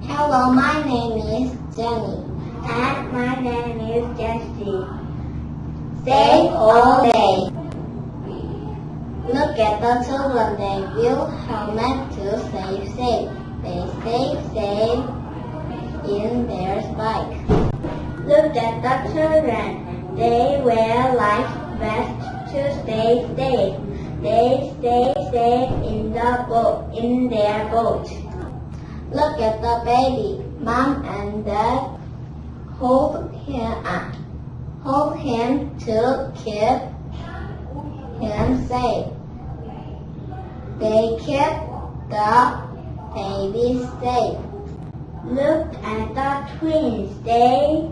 Hello, my name is Jenny. And my name is Jessie. Save all day. Look at the children, they will helmet to stay safe. They stay safe in their bike. Look at the children, they wear life vests to stay safe. They stay safe in their boat. Look at the baby, mom and dad hold him to keep him safe. They keep the baby safe. Look at the twins, they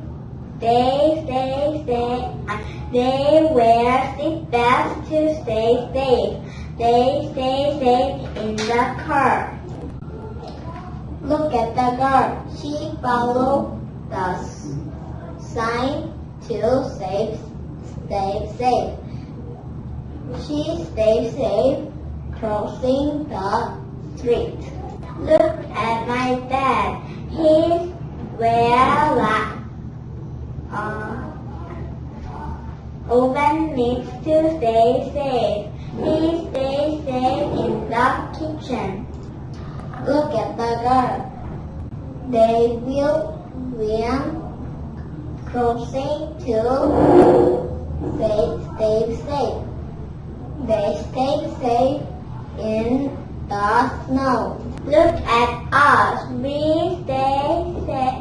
wear seat belts to stay safe. They stay safe in the car. Look at the girl, she follows the sign to stay safe. She stays safe crossing the street. Look at my dad. He wears oven mitts to stay safe. He stays safe in the kitchen. Look at the girl. They will swim crossing to stay safe. They stay safe in the snow. Look at us. We stay safe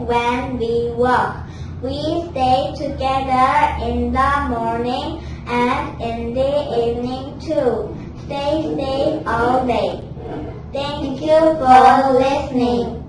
when we walk. We stay together in the morning and in the evening too. Stay safe all day. Thank you for listening.